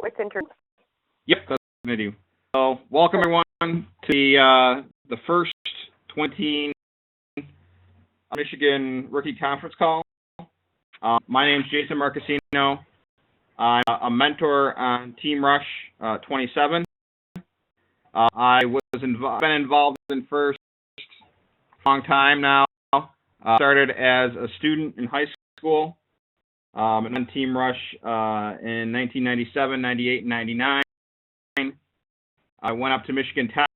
with introductions? Yep, that's what I'm going to do. So, welcome everyone to the first 20 Michigan Rookie Conference call. My name is Jason Marcassino. I'm a mentor on Team Rush 27. I been involved in FRC a long time now. Started as a student in high school, and then Team Rush in 1997, 98, and 99. I went up to Michigan Tech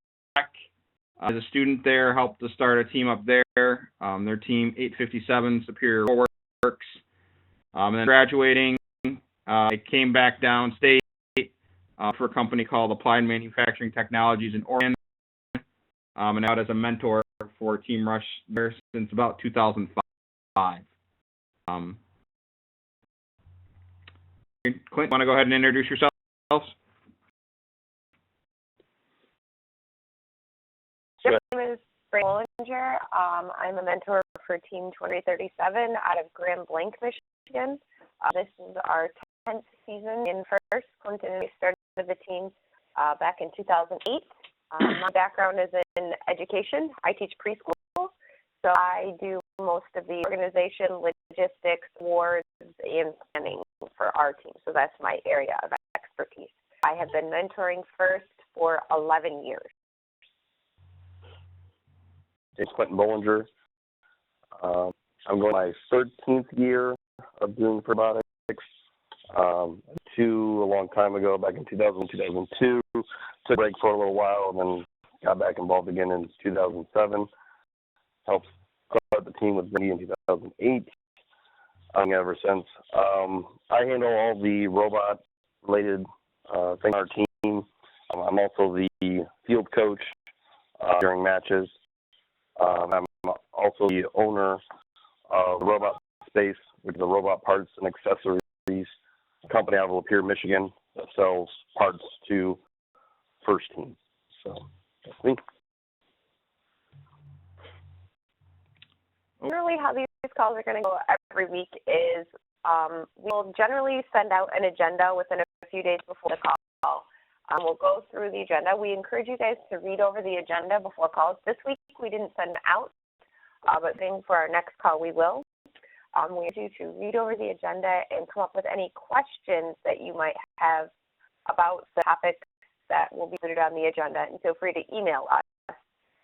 as a student there, helped to start a team up there, their team 857 Superior Works. And then graduating, I came back downstate for a company called Applied Manufacturing Technologies in Oregon, and out as a mentor for Team Rush there since about 2005. Clint, want to go ahead and introduce yourself? Yep, my name is Brady Bollinger. I'm a mentor for Team 2037 out of Grand Blanc, Michigan. This is our 10th season in FRC. Clint and I started the team back in 2008. My background is in education. I teach preschool, so I do most of the organization, logistics, awards, and planning for our team. So that's my area of expertise. I have been mentoring FRC for 11 years. It's Quentin Bollinger. I'm going my 13th year of doing robotics. A long time ago, back in 2002. Took a break for a little while and then got back involved again in 2007. Helped start the team with Brady in 2008. Ever since. I handle all the robot-related things on our team. I'm also the field coach during matches. I'm also the owner of Robot Space, which is a robot parts and accessories company out of Lapeer, Michigan, that sells parts to FRC team. So that's me. Generally, how these calls are going to go every week is we'll generally send out an agenda within a few days before the call. We'll go through the agenda. We encourage you guys to read over the agenda before calls. This week we didn't send it out, but for our next call we will. We need you to read over the agenda and come up with any questions that you might have about the topics that will be included on the agenda, and feel free to email us.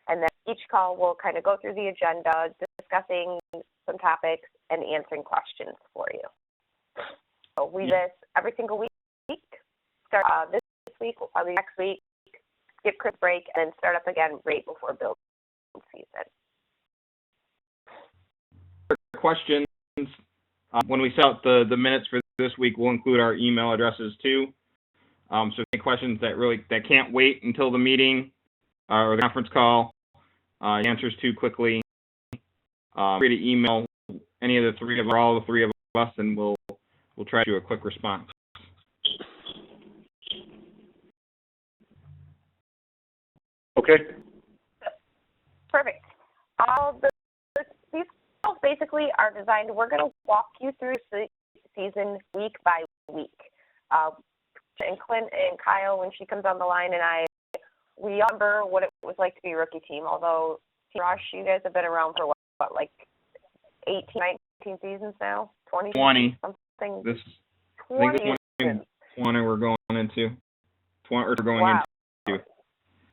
And then each call will kind of go through the agenda, discussing some topics and answering questions for you. So we do this every single week. Start this week, we'll probably next week, skip Christmas break, and then start up again right before build season. Questions. When we set out the minutes for this week, we'll include our email addresses too. So any questions that can't wait until the meeting or the conference call, answers too quickly, free to email any of the three of or all the three of us, and we'll try to do a quick response. Okay. Perfect. These calls basically are designed, we're going to walk you through the season week by week. And Clint and Kyle, when she comes on the line, and we remember what it was like to be a rookie team, although Team Rush, you guys have been around for what like 18, 19 seasons now? 20? Something. This 20 seasons. 20 we're going into. 20 or going wow. into.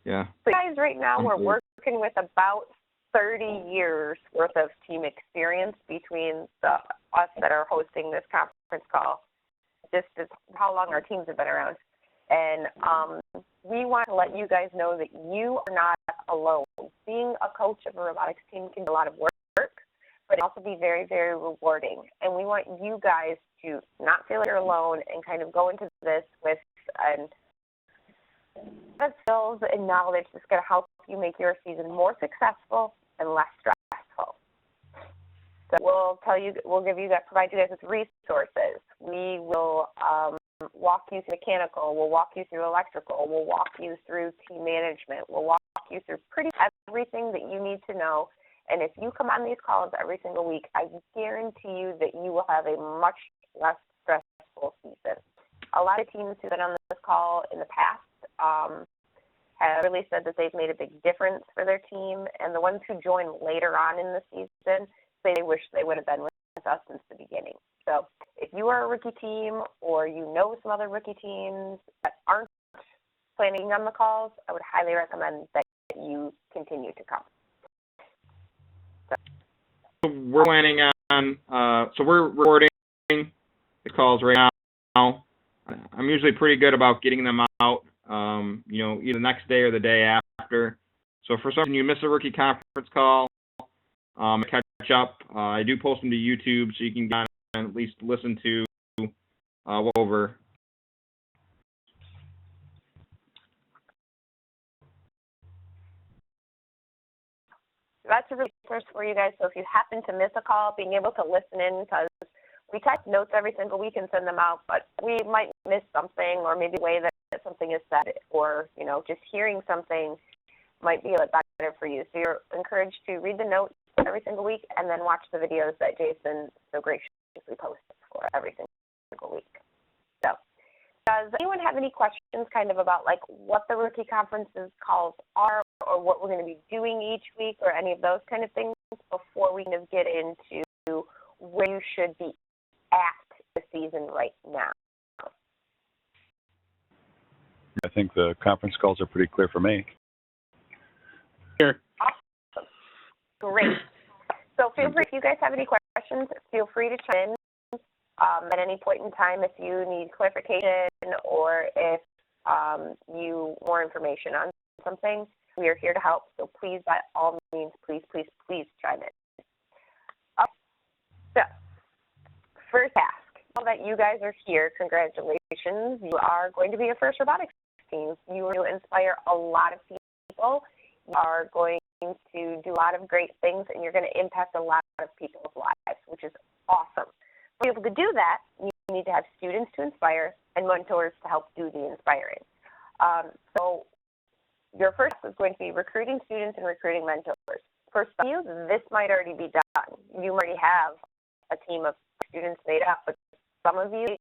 Yeah. So guys, right now we're working with about 30 years worth of team experience between us that are hosting this conference call. Just as how long our teams have been around. And we want to let you guys know that you are not alone. Being a coach of a robotics team can be a lot of work, but it can also be very, very rewarding. And we want you guys to not feel like you're alone and kind of go into this with skills and knowledge that's going to help you make your season more successful and less stressful. So provide you guys with resources. We will walk you through mechanical, we'll walk you through electrical, we'll walk you through team management, we'll walk you through pretty everything that you need to know. And if you come on these calls every single week, I guarantee you that you will have a much less stressful season. A lot of teams who've been on call in the past have really said that they've made a big difference for their team, and the ones who join later on in the season say they wish they would have been with us since the beginning. So if you are a rookie team or you know some other rookie teams that aren't planning on the calls, I would highly recommend that you continue to come. So we're planning on, so we're recording the calls right now. I'm usually pretty good about getting them out, either the next day or the day after. So for some reason you miss a rookie conference call, catch up. I do post them to YouTube so you can get on and at least listen to over. That's a resource for you guys. So if you happen to miss a call, being able to listen in, because we type notes every single week and send them out, but we might miss something, or maybe the way that something is said, or just hearing something might be a bit better for you. So you're encouraged to read the notes every single week and then watch the videos that Jason so graciously posts for every single week. So does anyone have any questions kind of about like what the rookie conferences calls are, or what we're going to be doing each week, or any of those kind of things before we kind of get into where you should be at the season right now? I think the conference calls are pretty clear for me. Sure. Awesome. Great. So feel free, if you guys have any questions, feel free to chime in at any point in time if you need clarification, or if you more information on something. We are here to help, so please, by all means, please chime in. So, first task, now that you guys are here, congratulations. You are going to be a first robotics team. You are going to inspire a lot of people. You are going to do a lot of great things, and you're going to impact a lot of people's lives, which is awesome. To be able to do that, you need to have students to inspire and mentors to help do the inspiring. So your first is going to be recruiting students and recruiting mentors. For some of you, this might already be done. You already have a team of students made up, but some of you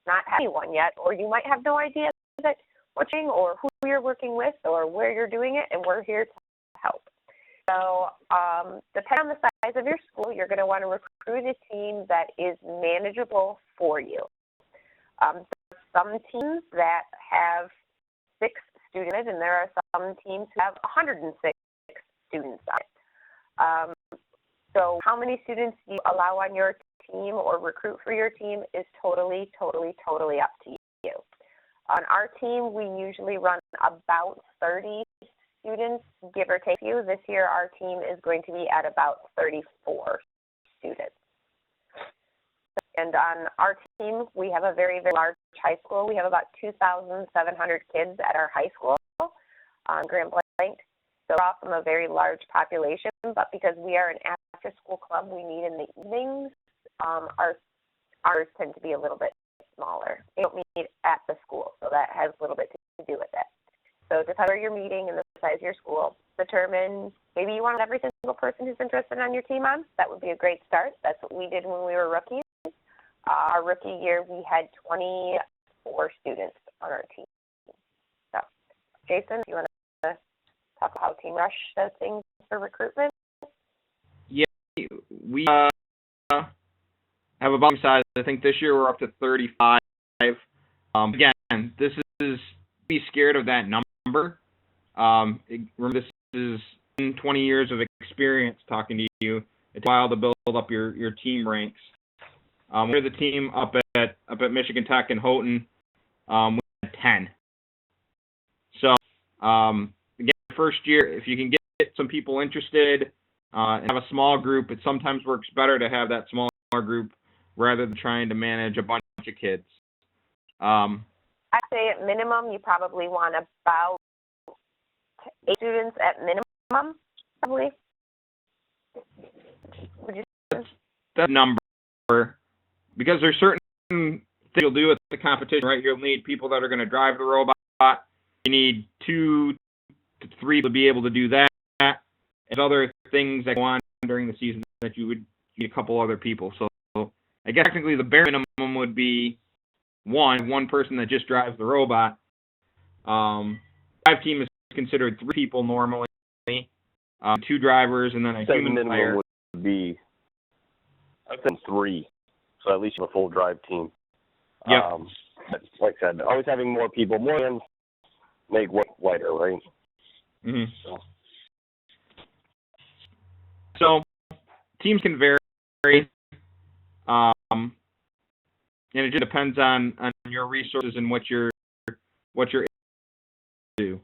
not have anyone yet, or you might have no idea that watching or who you're working with or where you're doing it, and we're here to help. So depending on the size of your school, you're going to want to recruit a team that is manageable for you. There are some teams that have 6 students, and there are some teams who have 106 students on it. So how many students you allow on your team or recruit for your team is totally up to you. On our team, we usually run about 30 students, give or take you. This year, our team is going to be at about 34 students. And on our team, we have a very, very large high school. We have about 2,700 kids at our high school on Grand Blanc. So we're off from a very large population, but because we are an after-school club, we meet in the evenings. Ours tend to be a little bit smaller. They don't meet at the school, so that has a little bit to do with it. So depending on your meeting and the size of your school, determine maybe you want every single person who's interested on your team on. That would be a great start. That's what we did when we were rookies. Our rookie year, we had 24 students on our team. So, Jason, do you want to talk about how Team Rush does things for recruitment? Yeah, we have about size. I think this year we're up to 35. Again, this is be scared of that number. Remember, this is 20 years of experience talking to you. It's a while to build up your team ranks. We're the team up at Michigan Tech and Houghton. We had 10. So again, first year, if you can get some people interested and have a small group, it sometimes works better to have that smaller group rather than trying to manage a bunch of kids. I'd say at minimum, you probably want about 8 students at minimum, probably. Would you say? That number, because there's certain things you'll do with the competition, right? You'll need people that are going to drive the robot. You need 2 to 3 to be able to do that. And other things that go on during the season that you would need a couple other people. So I guess technically the bare minimum would be one person that just drives the robot, Drive team is considered 3 people normally, 2 drivers, and then a So the human minimum player. would be, I'd say 3. So at least you have a full drive team. Yep. But like I said, always having more people, more hands make work lighter, right? Mm-hmm. So teams can vary, and it just depends on your resources and what you're able to do.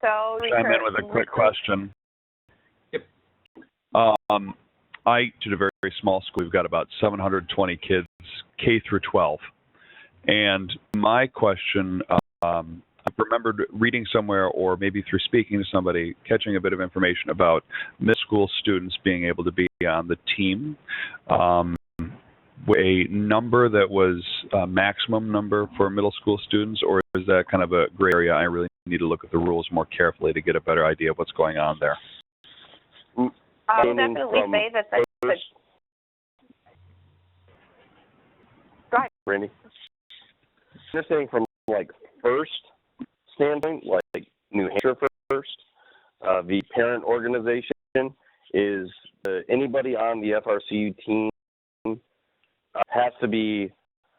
So Chime in with a quick question. Yep. I teach at a very, very small school. We've got about 720 kids, K through 12. And my question, I remembered reading somewhere, or maybe through speaking to somebody, catching a bit of information about middle school students being able to be on the team. A number that was a maximum number for middle school students, or is that kind of a gray area? I really need to look at the rules more carefully to get a better idea of what's going on there. I'll definitely say that the Go ahead. Randy? Just saying from like first standpoint, like New Hampshire first, the parent organization is anybody on the FRC team has to be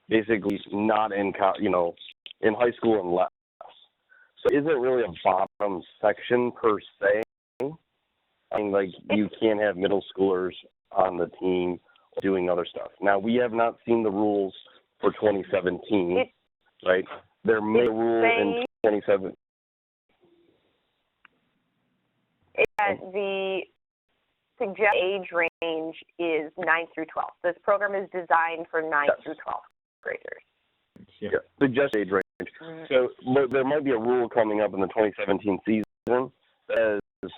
basically not in in high school and less. So it isn't really a bottom section per se. I mean, like you can't have middle schoolers on the team doing other stuff. Now we have not seen the rules for 2017, right? There may be a rule in 2017. The suggested age range is 9 through 12. This program is designed for 9 through 12 graders. Yeah, suggested age range. So there might be a rule coming up in the 2017 season that says,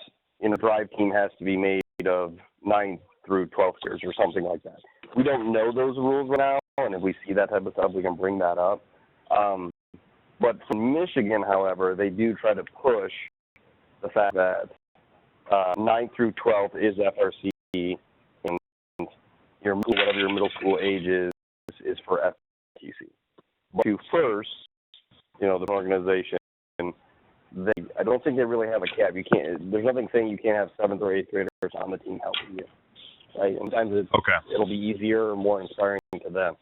drive team has to be made of 9 through 12 years or something like that. We don't know those rules right now, and if we see that type of stuff, we can bring that up. But for Michigan, however, they do try to push the fact that 9 through 12 is FRC, and whatever your middle school age is for FTC. But to first, the organization, I don't think they really have a cap. There's nothing saying you can't have 7th or 8th graders on the team helping you. Right? Sometimes it'll be easier or more inspiring to them.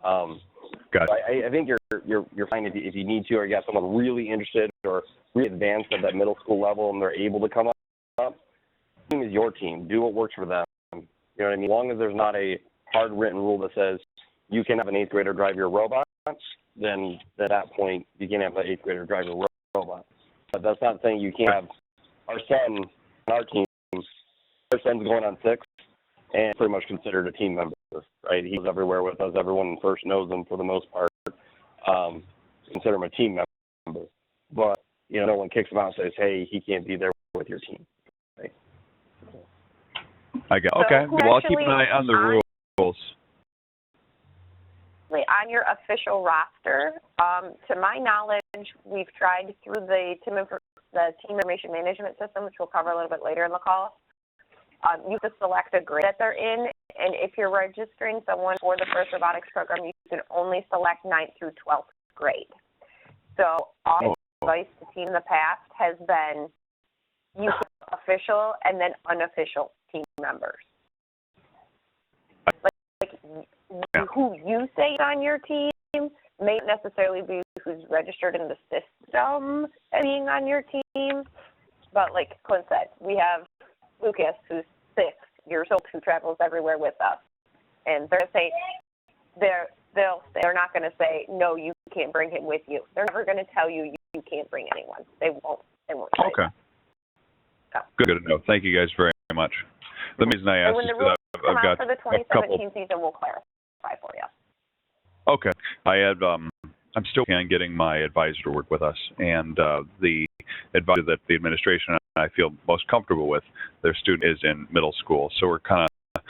Got it. I think you're fine if you need to, or you got someone really interested or really advanced at that middle school level and they're able to come up. The team is your team. Do what works for them. You know what I mean? As long as there's not a hard written rule that says you can have an 8th grader drive your robot, then at that point you can have an 8th grader drive your robot. But that's not saying you can't have our son on our team. Our son's going on 6 and pretty much considered a team member, right? He goes everywhere with us. Everyone first knows him for the most part. Consider him a team member. But, no one kicks him out and says, hey, he can't be there with your team. Right? I got okay. Well, I'll keep an eye on the rules. On your official roster, to my knowledge, we've tried through the team information management system, which we'll cover a little bit later in the call. You have to select a grade that they're in, and if you're registering someone for the FIRST robotics program, you can only select 9th through 12th grade. So our advice to team in the past has been you can official and then unofficial team members. Who you say is on your team may not necessarily be who's registered in the system as being on your team, but like Clint said, we have Lucas, who's 6 years old, who travels everywhere with us, and they're not going to say no, you can't bring him with you. They're never going to tell you you can't bring anyone. They won't. Okay. Good to know. Thank you guys very much. The reason I asked is that I've got for the 2017 season, we'll clarify for you. Okay. I'm still working on getting my advisor to work with us, and the advisor that the administration and I feel most comfortable with, their student is in middle school. So we're kind of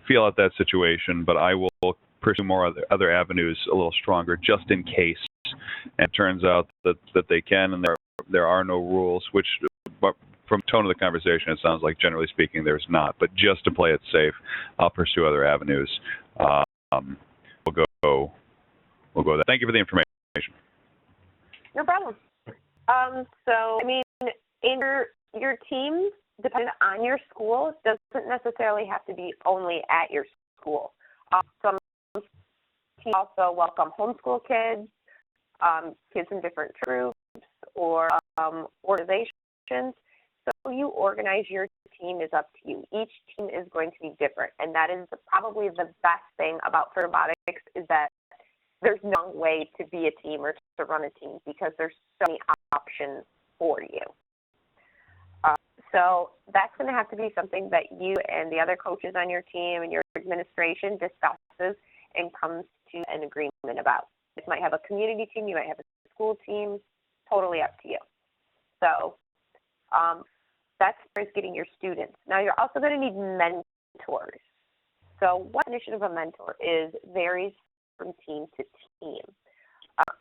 feel out that situation, but I will pursue more other avenues a little stronger just in case. And it turns out that they can, and there are no rules, which but from the tone of the conversation, it sounds like generally speaking there's not. But just to play it safe, I'll pursue other avenues. We'll go there. Thank you for the information. No problem. So, I mean, in your team, depending on your school, doesn't necessarily have to be only at your school. Some teams also welcome homeschool kids, kids in different groups or organizations. So you organize your team is up to you. Each team is going to be different, and that is probably the best thing about robotics is that there's no way to be a team or to run a team because there's so many options for you. So that's going to have to be something that you and the other coaches on your team and your administration discusses and comes to an agreement about. You might have a community team, you might have a school team, totally up to you. So that's as getting your students. Now you're also going to need mentors. So what definition of a mentor is varies from team to team.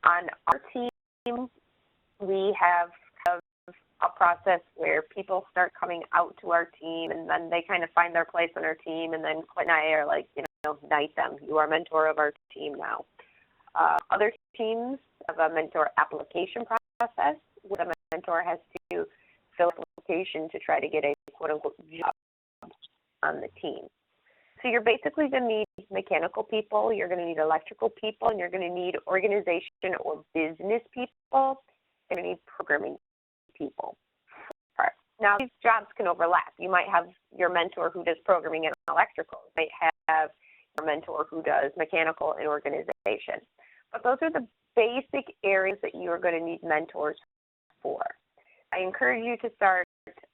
On our team, we have a process where people start coming out to our team and then they kind of find their place on our team, and then Clint and I are like, knight them. You are mentor of our team now. Other teams have a mentor application process where the mentor has to fill an application to try to get a quote-unquote job on the team. So you're basically going to need mechanical people, you're going to need electrical people, and you're going to need organization or business people, you're going to need programming people. Right. Now, these jobs can overlap. You might have your mentor who does programming and electrical. You might have your mentor who does mechanical and organization. But those are the basic areas that you are going to need mentors for. I encourage you to start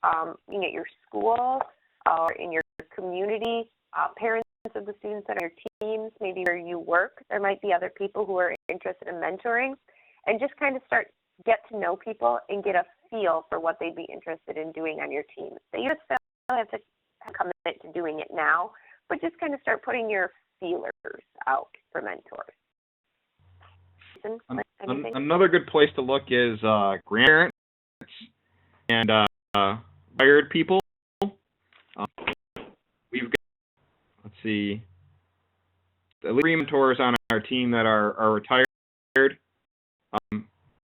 looking at your school or in your community, parents of the students on your teams, maybe where you work. There might be other people who are interested in mentoring, and just kind of get to know people and get a feel for what they'd be interested in doing on your team. So you just don't have to commit to doing it now, but just kind of start putting your feelers out for mentors. Another good place to look is grandparents and retired people. We've got, let's see, at least 3 mentors on our team that are retired.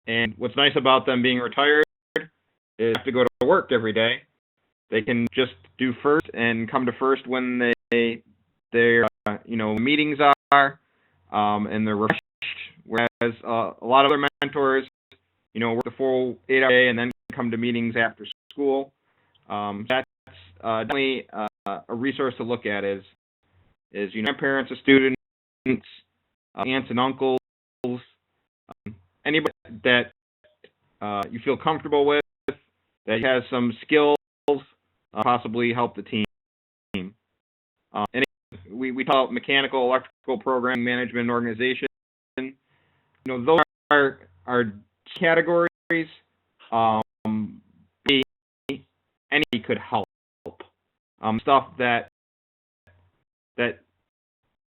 And what's nice about them being retired is they have to go to work every day. They can just do first and come to first when their meetings are, and they're refreshed. Whereas a lot of other mentors, work the full 8-hour day and then come to meetings after school. That's definitely a resource to look at is parents of students, aunts and uncles, anybody that you feel comfortable with, that has some skills, possibly help the team. And we talk about mechanical, electrical, programming, management, and organization. Those are categories. Any could help. Stuff that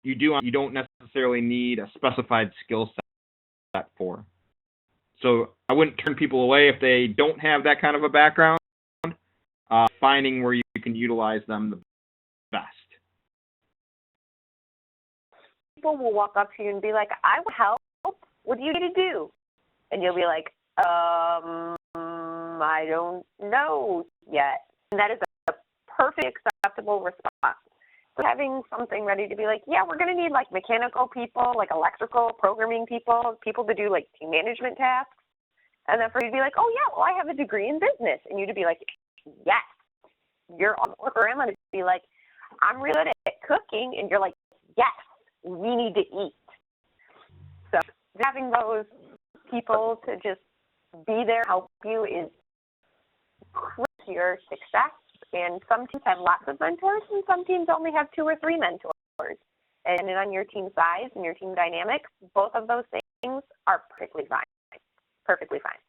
you don't necessarily need a specified skill set for. So I wouldn't turn people away if they don't have that kind of a background. Finding where you can utilize them the best. People will walk up to you and be like, I will help. What do you need to do? And you'll be like, I don't know yet. And that is a perfect acceptable response. So having something ready to be like, yeah, we're going to need like mechanical people, like electrical, programming people, people to do like team management tasks. And then for you to be like, oh yeah, well I have a degree in business. And you to be like, yes, you're on board. Or I'm going to be like, I'm really good at cooking. And you're like, yes, we need to eat. So having those people to just be there, help you is crucial to your success. And some teams have lots of mentors, and some teams only have 2 or 3 mentors. And depending on your team size and your team dynamics, both of those things are perfectly fine. Perfectly fine.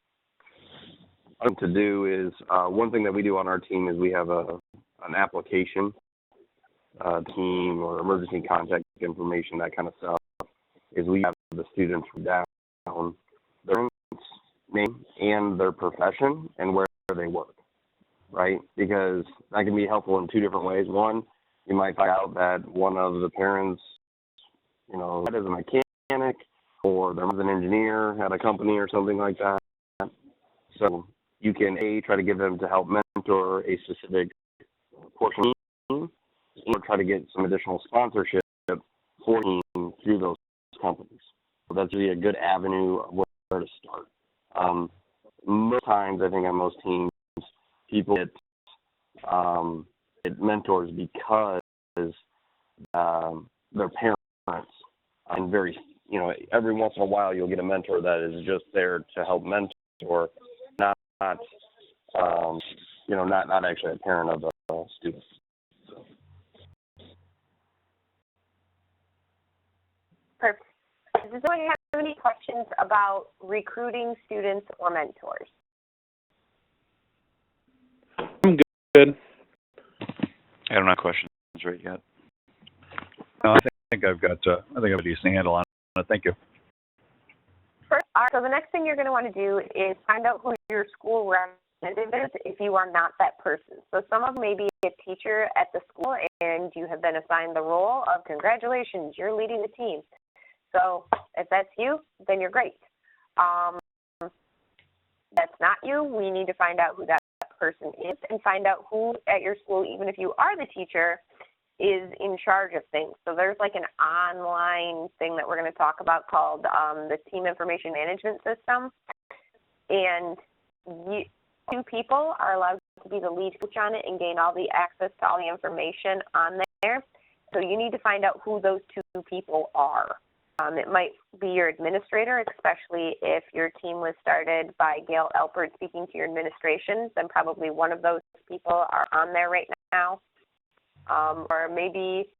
What to do is one thing that we do on our team is we have an application, team or emergency contact information, that kind of stuff. Is we have the students down their name and their profession and where they work. Right? Because that can be helpful in 2 different ways. One, you might find out that one of the parents, that is a mechanic, or or there was an engineer at a company or something like that. So you can try to get them to help mentor a specific portion of the team, or try to get some additional sponsorship for the team through those companies. So that's really a good avenue of where to start. Most times, I think on most teams, people get mentors because their parents, and every once in a while you'll get a mentor that is just there to help mentor, not actually a parent of a student. Perfect. Does anyone have any questions about recruiting students or mentors? I'm good. I don't have questions right yet. No, I think I've got a decent handle on it. Thank you. First, so the next thing you're going to want to do is find out who your school representative is if you are not that person. So some of them may be a teacher at the school and you have been assigned the role of congratulations, you're leading the team. So if that's you, then you're great. That's not you, we need to find out who that person is and find out who at your school, even if you are the teacher, is in charge of things. So there's like an online thing that we're going to talk about called the Team Information Management System. And two people are allowed to be the lead coach on it and gain all the access to all the information on there. So you need to find out who those two people are. It might be your administrator, especially if your team was started by Gail Alpert speaking to your administration, then probably one of those people are on there right now. Or maybe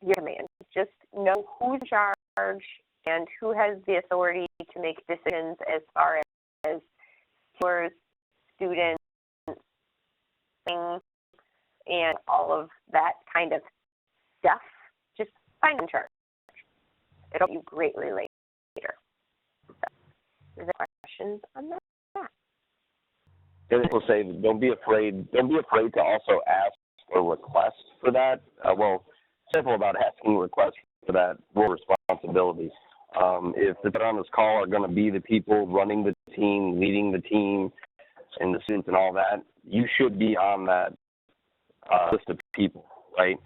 your command. Just know who's in charge and who has the authority to make decisions as far as tours, students, and all of that kind of stuff. Just find in charge. It'll help you greatly later. Is there questions on that? And people say, don't be afraid to also ask or request for that. Simple about asking requests for that role responsibility. If the people on this call are going to be the people running the team, leading the team, and the students and all that, you should be on that list of people, right?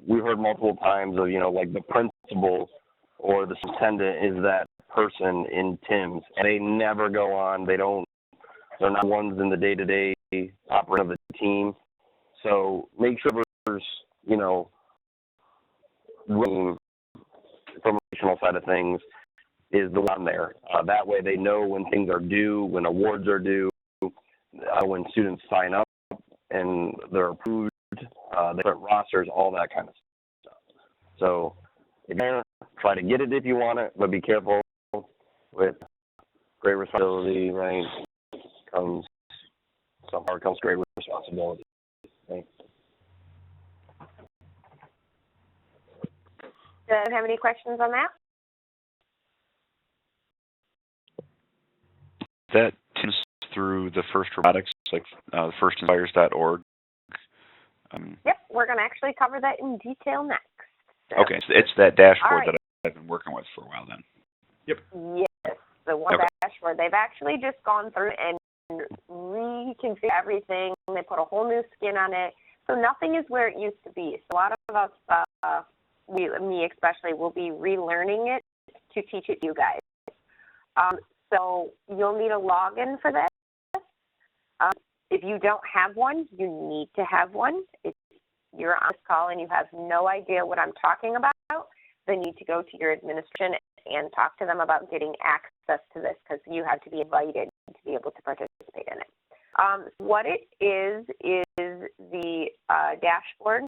We heard multiple times of, like the principal or the superintendent is that person in TIMS, and they never go on. They're not ones in the day-to-day operation of the team. So make sure there's, room from the professional side of things is the one there. That way they know when things are due, when awards are due, when students sign up and they're approved, they put rosters, all that kind of stuff. So again, try to get it if you want it, but be careful with great responsibility, right? Comes great responsibility. Right? Do you have any questions on that? That tends through the First Robotics, like firstinspires.org. Yep, we're going to actually cover that in detail next. So, okay, so it's that dashboard right. that I've been working with for a while then. Yep. Yes, the one dashboard. They've actually just gone through and reconfigured everything. They put a whole new skin on it. So nothing is where it used to be. So a lot of us, me especially, will be relearning it to teach it to you guys. So you'll need a login for this. If you don't have one, you need to have one. If you're on this call and you have no idea what I'm talking about, then you need to go to your administration and talk to them about getting access to this, because you have to be invited to be able to participate in it. What it is the dashboard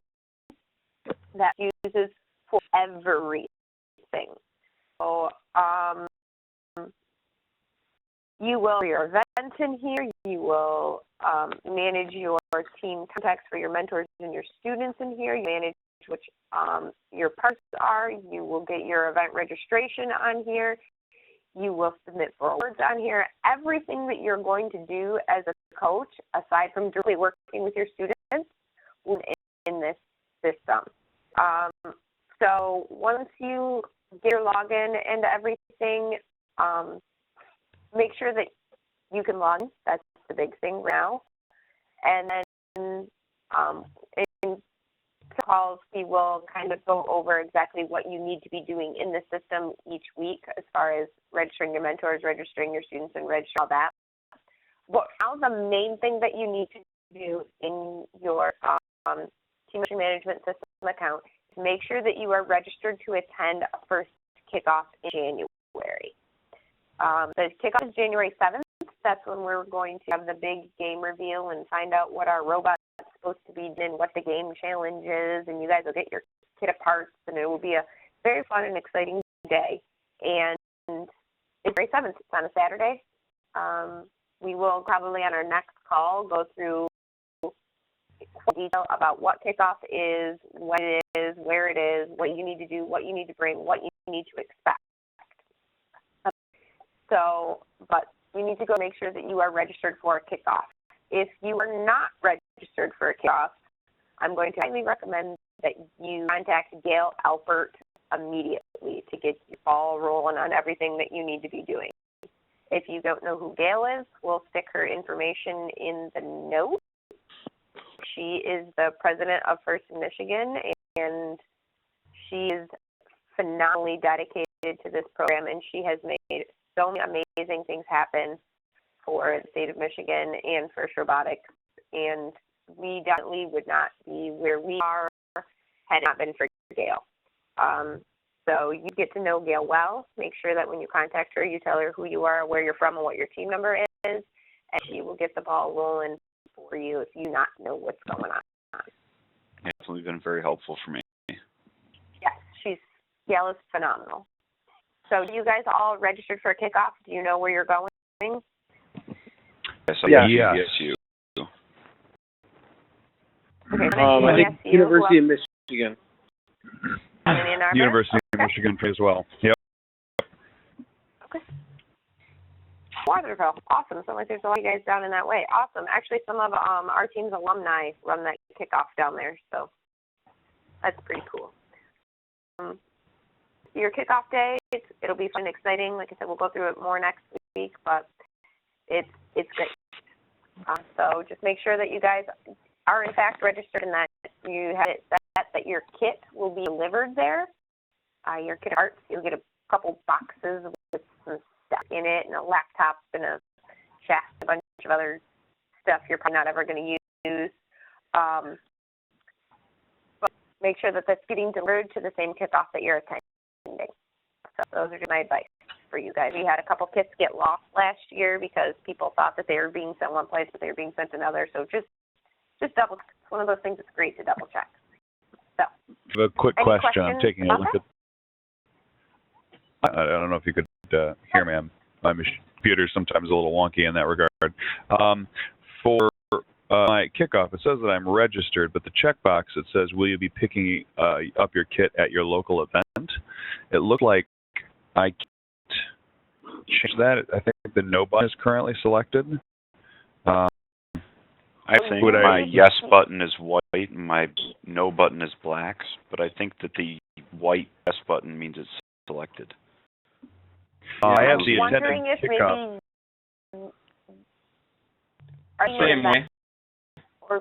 that uses for everything. So you will have your events in here. You will manage your team contacts for your mentors and your students in here. You manage which your parts are. You will get your event registration on here. You will submit for awards on here. Everything that you're going to do as a coach, aside from directly working with your students, will be in this system. So once you get your login and everything. Make sure that you can log in. That's the big thing now. And then in calls, we will kind of go over exactly what you need to be doing in the system each week as far as registering your mentors, registering your students, and registering all that. Now the main thing that you need to do in your team management system account is make sure that you are registered to attend a first kickoff in January. The kickoff is January 7th. That's when we're going to have the big game reveal and find out what our robot's supposed to be and what the game challenge is, and you guys will get your kit of parts, and it will be a very fun and exciting day. And it's January 7th. It's on a Saturday. We will probably on our next call go through detail about what kickoff is, when it is, where it is, what you need to do, what you need to bring, what you need to expect. So, but you need to go make sure that you are registered for a kickoff. If you are not registered for a kickoff, I'm going to highly recommend that you contact Gail Alpert immediately to get your ball rolling on everything that you need to be doing. If you don't know who Gail is, we'll stick her information in the note. She is the president of First in Michigan, and she is phenomenally dedicated to this program, and she has made so many amazing things happen for the state of Michigan and First Robotics, and we definitely would not be where we are had it not been for Gail. So you get to know Gail well. Make sure that when you contact her, you tell her who you are, where you're from, and what your team number is, and she will get the ball rolling for you if you not know what's going on. It's definitely been very helpful for me. Yes, Gail is phenomenal. So do you guys all registered for a kickoff? Do you know where you're going? Yes, Yes. you. Okay, I think University of Michigan. University of Michigan as well. Yep. Okay. Wonderful. Awesome. Sounds like there's a lot of you guys down in that way. Awesome. Actually, some of our team's alumni run that kickoff down there, so that's pretty cool. Your kickoff day, it'll be fun and exciting. Like I said, we'll go through it more next week, but it's great. So just make sure that you guys are in fact registered and that you have it set that your kit will be delivered there. Your kit parts, you'll get a couple boxes with some stuff in it and a laptop and a chest, a bunch of other stuff you're probably not ever going to use. But make sure that that's getting delivered to the same kickoff that you're attending. So those are my advice for you guys. We had a couple kits get lost last year because people thought that they were being sent one place, but they were being sent another. So just double check. It's one of those things that's great to double check. So, I have a quick question. I'm taking a look at. I don't know if you could hear me. My computer's sometimes a little wonky in that regard. For my kickoff, it says that I'm registered, but the checkbox it says, "Will you be picking up your kit at your local event?" It looked like I can't change that. I think the no button is currently selected. I think my yes button is white and my no button is black, but I think that the white yes button means it's selected. I have the wondering if kickoff. Maybe Same way. or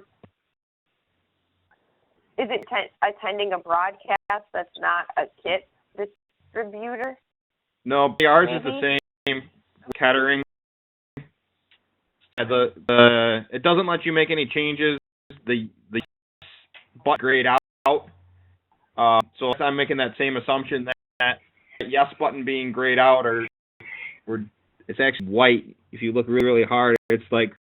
is it attending a broadcast that's not a kit distributor? No, ours is the same. Kettering. It doesn't let you make any changes. The button grayed out. So I'm making that same assumption that yes button being grayed out, or it's actually white. If you look really, really hard, it's like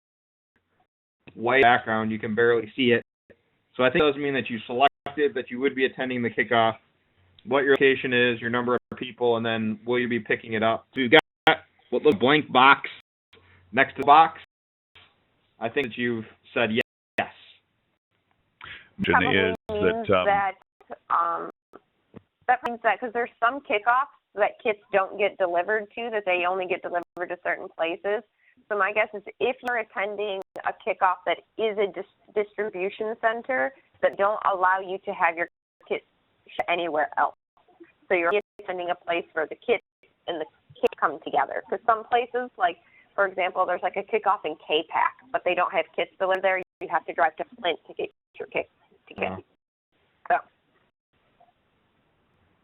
white background. You can barely see it. So I think it does mean that you selected that you would be attending the kickoff, what your location is, your number of people, and then will you be picking it up. So you've got what looks blank box next to the box. I think that you've said yes. Probably Is means that that means that because there's some kickoffs that kits don't get delivered to, that they only get delivered to certain places. So my guess is if you're attending a kickoff that is a distribution center that don't allow you to have your kit anywhere else. So you're sending a place where the kids and the kids come together. Because some places, like, for example, there's like a kickoff in K-Pack, but they don't have kits delivered there. You have to drive to Flint to get your kit. So.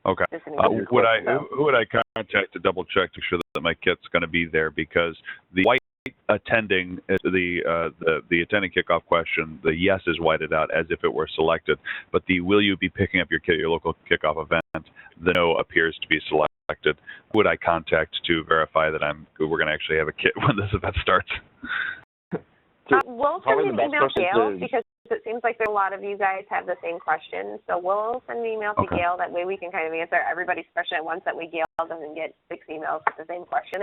Okay. Who would I contact to double check to ensure that my kit's going to be there? Because the white attending the attending kickoff question, the yes is whited out as if it were selected, but the will you be picking up your kit at your local kickoff event, the no appears to be selected. Who would I contact to verify that we're going to actually have a kit when this event starts? We'll send an email to Gail because it seems like a lot of you guys have the same question. So we'll send an email to Gail. That way we can kind of answer everybody's question at once. That way Gail doesn't get 6 emails with the same question.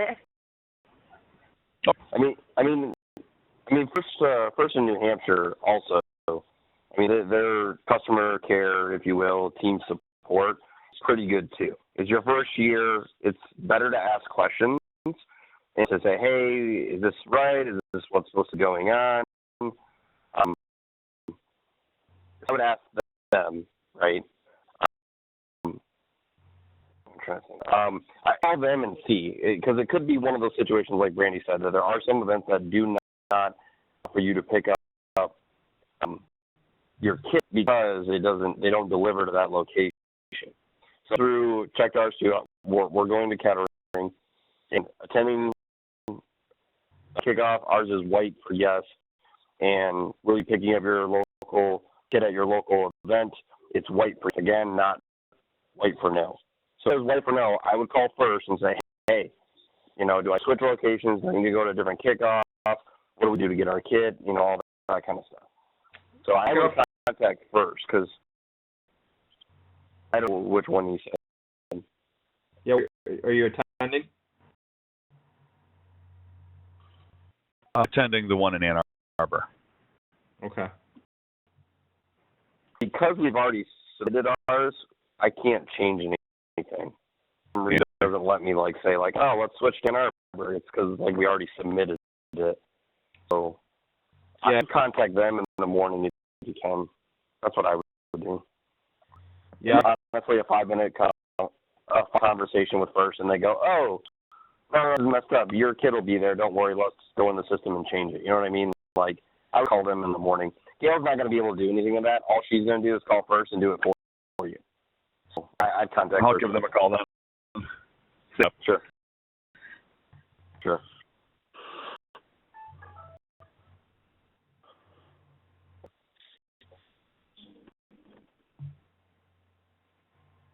I mean, first in New Hampshire also. I mean, their customer care, if you will, team support is pretty good too. It's your first year. It's better to ask questions and to say, hey, is this right? Is this what's supposed to be going on? I would ask them, right? I'm trying to think. I call them and see, because it could be one of those situations like Brandy said, that there are some events that do not for you to pick up your kit because they don't deliver to that location. So through Checked Ours too, we're going to catering and attending kickoff. Ours is white for yes, and really picking up your local kit at your local event, it's white for again, not white for no. So if it's white for no, I would call first and say, hey, do I switch locations? Do I need to go to a different kickoff? What do we do to get our kit? All that kind of stuff. So I would contact first because I don't know which one you said. Yeah, are you attending? Attending the one in Ann Arbor. Okay. Because we've already submitted ours, I can't change anything. It doesn't let me say oh, let's switch to Ann Arbor. It's because we already submitted it. So yeah. I would contact them in the morning if you can. That's what I would do. Yeah. Honestly, a 5-minute conversation with first, and they go, oh, no, it's messed up. Your kid will be there. Don't worry. Let's go in the system and change it. You know what I mean? I would call them in the morning. Gail's not going to be able to do anything of that. All she's going to do is call first and do it for you. So I'd contact her. I'll give them a call then. Yep, sure.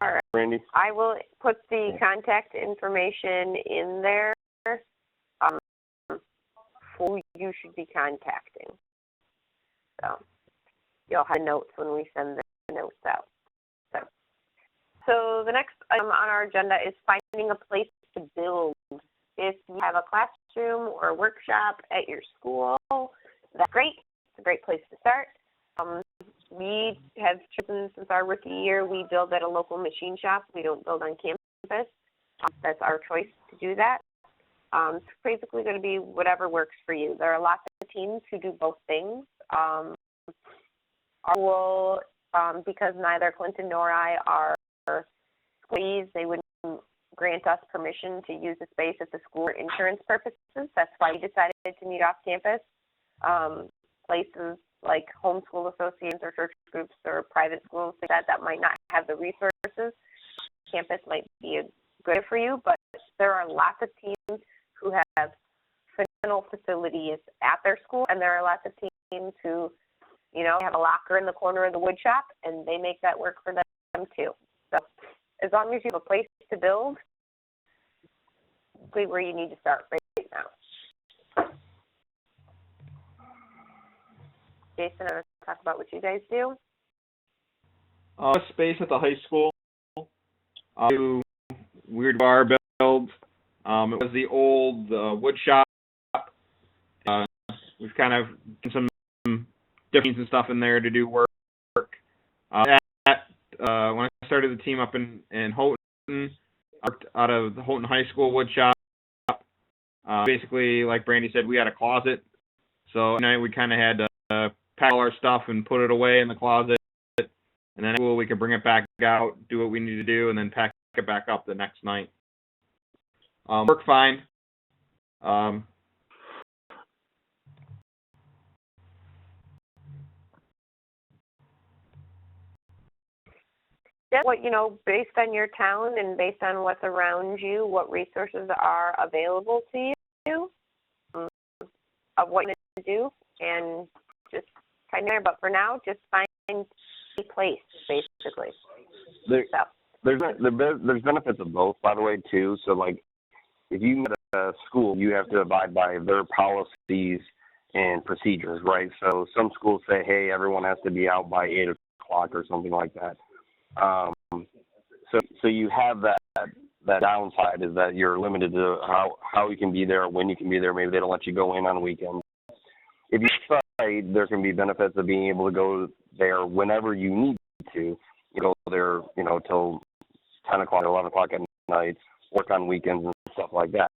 All right. Randy? I will put the contact information in there who you should be contacting. So you'll have notes when we send the notes out. So the next item on our agenda is finding a place to build. If you have a classroom or a workshop at your school, that's great. It's a great place to start. We have chosen since our rookie year, we build at a local machine shop. We don't build on campus. That's our choice to do that. It's basically going to be whatever works for you. There are lots of teams who do both things. Our school, because neither Clinton nor I are employees, they wouldn't grant us permission to use the space at the school for insurance purposes. That's why we decided to meet off campus. Places like homeschool associations or church groups or private schools that might not have the resources. Campus might be a good for you, but there are lots of teams who have phenomenal facilities at their school, and there are lots of teams who, have a locker in the corner of the wood shop, and they make that work for them too. So as long as you have a place to build, where you need to start right now. Jason, I want to talk about what you guys do. Space at the high school. Weird bar build. It was the old wood shop. We've kind of done some different and stuff in there to do work. When I started the team up in Houghton, I worked out of the Houghton High School wood shop. Basically, like Brandy said, we had a closet. So at night we kind of had to pack all our stuff and put it away in the closet. And then we could bring it back out, do what we need to do, and then pack it back up the next night. Work fine. Yeah, what, based on your town and based on what's around you, what resources are available to you, of what you need to do, and just kind of, but for now, just find a place, basically. There's benefits of both, by the way, too. So, like, if you meet a school, you have to abide by their policies and procedures, right? So some schools say, hey, everyone has to be out by 8 o'clock or something like that. So you have that downside is that you're limited to how you can be there, when you can be there. Maybe they don't let you go in on weekends. If you decide, there can be benefits of being able to go there whenever you need to. You go there, till 10 o'clock, 11 o'clock at night, work on weekends and stuff like that.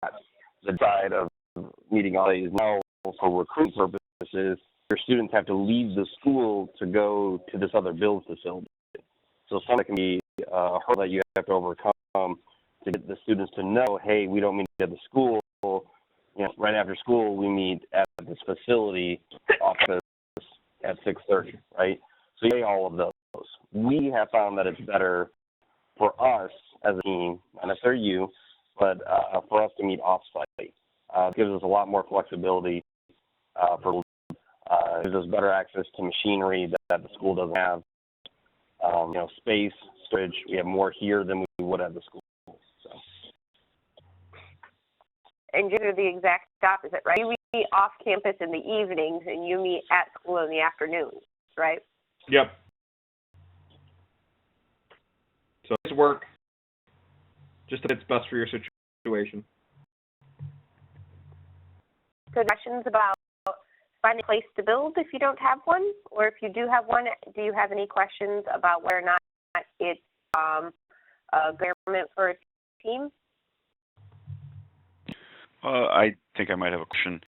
The side of meeting all days now, for recruiting purposes, your students have to leave the school to go to this other build facility. So something can be a hurdle that you have to overcome to get the students to know, hey, we don't meet at the school. Right after school, we meet at this facility office at 6:30, right? So you get all of those. We have found that it's better for us as a team, not necessarily you, but for us to meet off-site. It gives us a lot more flexibility gives us better access to machinery that the school doesn't have. Space, storage, we have more here than we would at the school. So. And you do the exact opposite, right? You meet off campus in the evenings and you meet at school in the afternoons, right? Yep. So it's work. Just if it's best for your situation. Good questions about finding a place to build if you don't have one, or if you do have one, do you have any questions about whether or not it's a government for a team? I think I might have a question.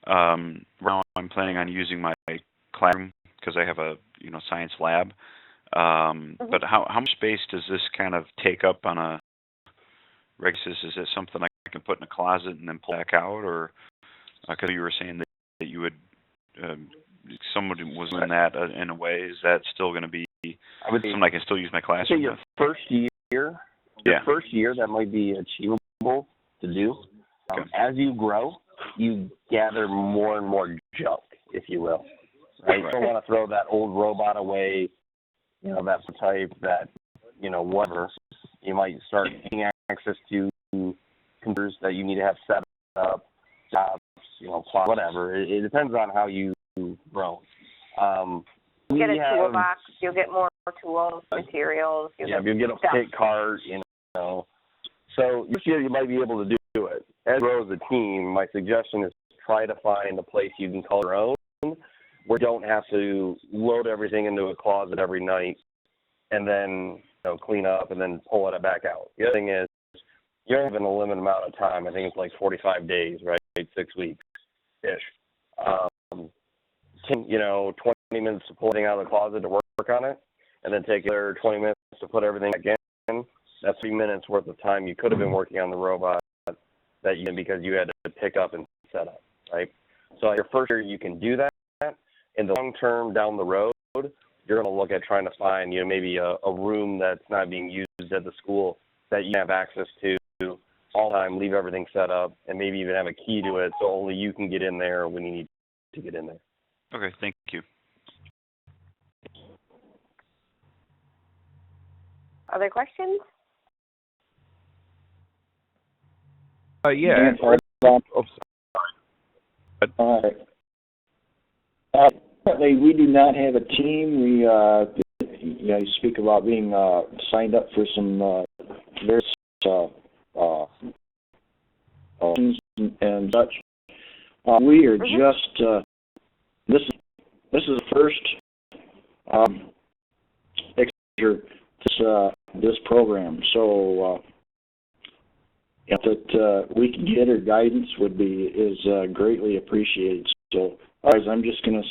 Right now I'm planning on using my classroom because I have a science lab. But how much space does this kind of take up on a regular basis? Is it something I can put in a closet and then pull back out, or because you were saying that you would someone was doing that in a way, is that still going to be something I can still use my classroom your with? First year, that might be achievable to do. Okay. As you grow, you gather more and more junk, if you will. Right? You don't want to throw that old robot away, that type, that, whatever. You might start getting access to computers that you need to have set up, jobs, whatever. It depends on how you grow. You get a toolbox, you'll get more tools, materials. You'll get a pick cart, So this year you might be able to do it. As you grow as a team, my suggestion is try to find a place you can call your own, where you don't have to load everything into a closet every night and then clean up and then pull it back out. The other thing is you're having a limited amount of time. I think it's like 45 days, right? 6 weeks-ish. 20 minutes to pull everything out of the closet to work on it, and then take another 20 minutes to put everything back in. That's 3 minutes worth of time you could have been working on the robot that you did because you had to pick up and set up, right? So your first year you can do that. In the long term down the road, you're going to look at trying to find, maybe a room that's not being used at the school that you have access to all the time, leave everything set up, and maybe even have a key to it so only you can get in there when you need to get in there. Okay, thank you. Other questions? Yeah. Currently, we do not have a team. We, you speak about being signed up for some various and such. We are just this is the first exposure to this program. So that we can get our guidance is greatly appreciated. So, otherwise, I'm just going to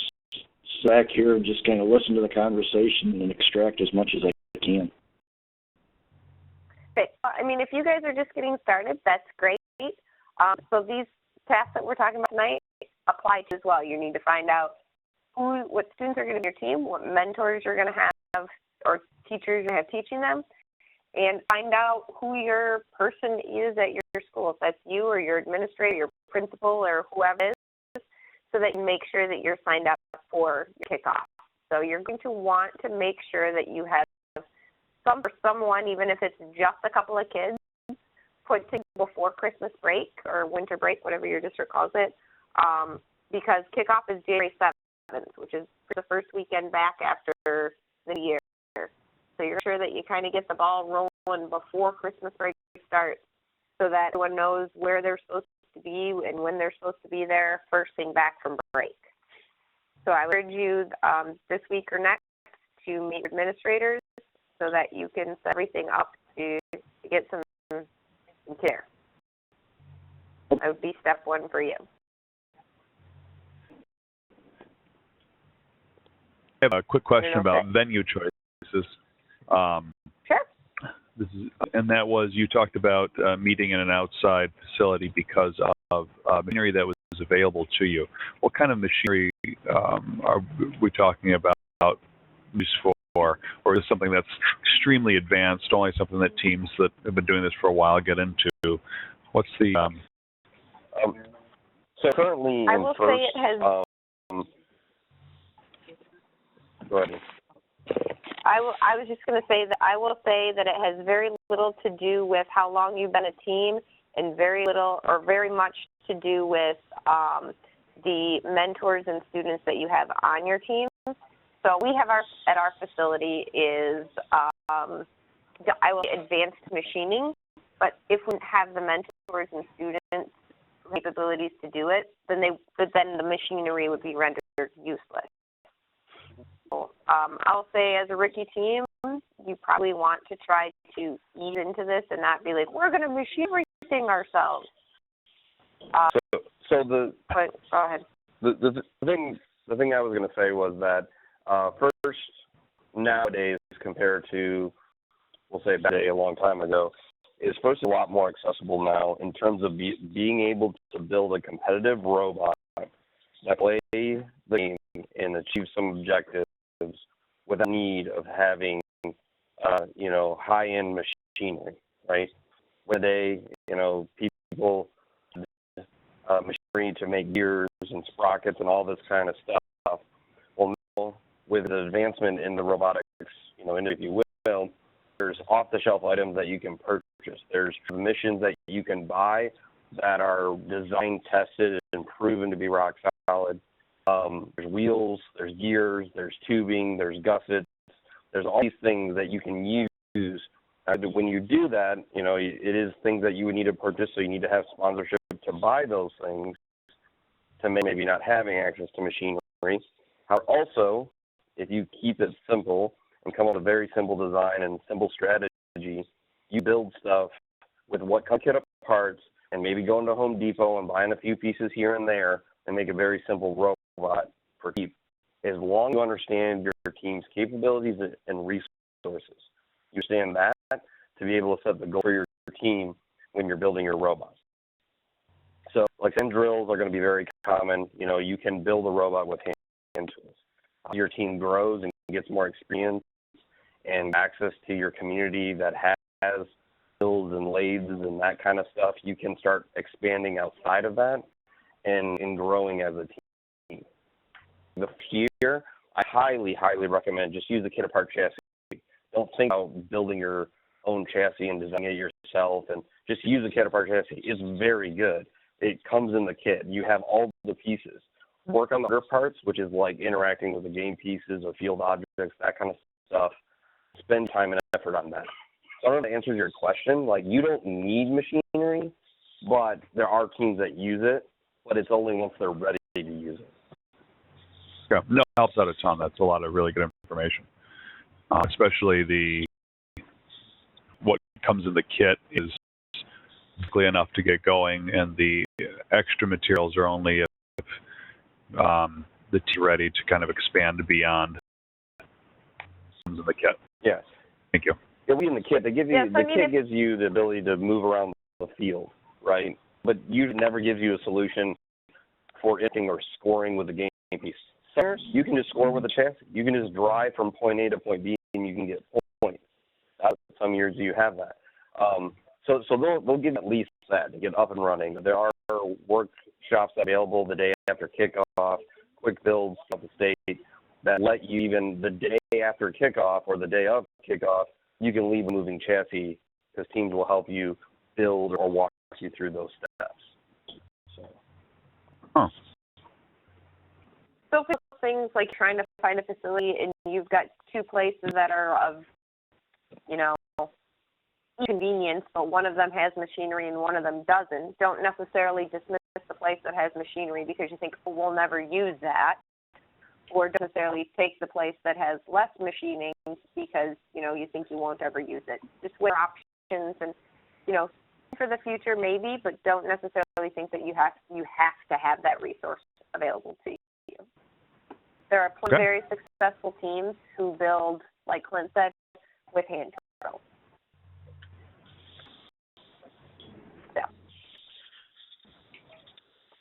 sit back here and just kind of listen to the conversation and extract as much as I can. Okay. I mean, if you guys are just getting started, that's great. So these tasks that we're talking about tonight apply to as well. You need to find out what students are going to be your team, what mentors you're going to have, or teachers you have teaching them, and find out who your person is at your school. If that's you or your administrator, your principal, or whoever it is, so that you make sure that you're signed up for your kickoff. So you're going to want to make sure that you have someone, even if it's just a couple of kids, put together before Christmas break or winter break, whatever your district calls it, because kickoff is January 7th, which is the first weekend back after the year. So you're sure that you kind of get the ball rolling before Christmas break starts so that everyone knows where they're supposed to be and when they're supposed to be there first thing back from break. So I would urge you this week or next to meet with administrators so that you can set everything up to get some care. That would be step one for you. I have a quick question about venue choices. Sure. And that was, you talked about meeting in an outside facility because of machinery that was available to you. What kind of machinery are we talking about use for? Or is it something that's extremely advanced, only something that teams that have been doing this for a while get into? What's the... So currently I in will FRC, say it has... go ahead. I was just going to say that I will say that it has very little to do with how long you've been a team and very little or very much to do with the mentors and students that you have on your team. So we have at our facility is I will say advanced machining, but if we have the mentors and students capabilities to do it, then the machinery would be rendered useless. I'll say as a rookie team, you probably want to try to ease into this and not be like, we're going to machine everything ourselves. But go ahead. The thing I was going to say was that first, nowadays compared to, we'll say back a long time ago, is first a lot more accessible now in terms of being able to build a competitive robot that play the game and achieve some objectives without need of having, high-end machinery, right? Where people machinery to make gears and sprockets and all this kind of stuff. Well, now, with the advancement in the robotics, if you will, there's off-the-shelf items that you can purchase. There's transmissions that you can buy that are designed, tested, and proven to be rock solid. There's wheels, there's gears, there's tubing, there's gussets. There's all these things that you can use. When you do that, it is things that you would need to purchase, so you need to have sponsorship to buy those things to maybe not having access to machinery. However, also, if you keep it simple and come up with a very simple design and simple strategy, you build stuff with what comes kit parts and maybe going to Home Depot and buying a few pieces here and there and make a very simple robot for keep. As long as you understand your team's capabilities and resources, you understand that to be able to set the goal for your team when you're building your robot. So, like hand drills are going to be very common. You can build a robot with hand tools. As your team grows and gets more experience and access to your community that has mills and lathes and that kind of stuff, you can start expanding outside of that and growing as a team. The year, I highly, highly recommend just use the kit apart chassis. Don't think about building your own chassis and designing it yourself, and just use the kit apart chassis. It's very good. It comes in the kit. You have all the pieces. Work on the other parts, which is like interacting with the game pieces or field objects, that kind of stuff. Spend time and effort on that. So I don't know if that answers your question. Like, you don't need machinery, but there are teams that use it, but it's only once they're ready to use it. Yeah, no, it helps out a ton. That's a lot of really good information. Especially what comes in the kit is basically enough to get going, and the extra materials are only if the team ready to kind of expand beyond comes in the kit. Yes. Thank you. we in the kit, they give you, Yes, the kit gives you the ability to move around the field, right? But usually never gives you a solution for hitting or scoring with the game piece. Centers, you can just score with a chassis. You can just drive from point A to point B, and you can get points. Some years you have that. So they'll give at least that to get up and running. There are workshops available the day after kickoff, quick builds of the state that let you, even the day after kickoff or the day of kickoff, you can leave a moving chassis because teams will help you build or walk you through those steps. So for things like trying to find a facility and you've got two places that are of, convenience, but one of them has machinery and one of them doesn't, don't necessarily dismiss the place that has machinery because you think, oh, we'll never use that, or don't necessarily take the place that has less machining because, you think you won't ever use it. Just weigh options and, for the future maybe, but don't necessarily think that you have to have that resource available to you. There are very successful teams who build, like Clint said, with hand control.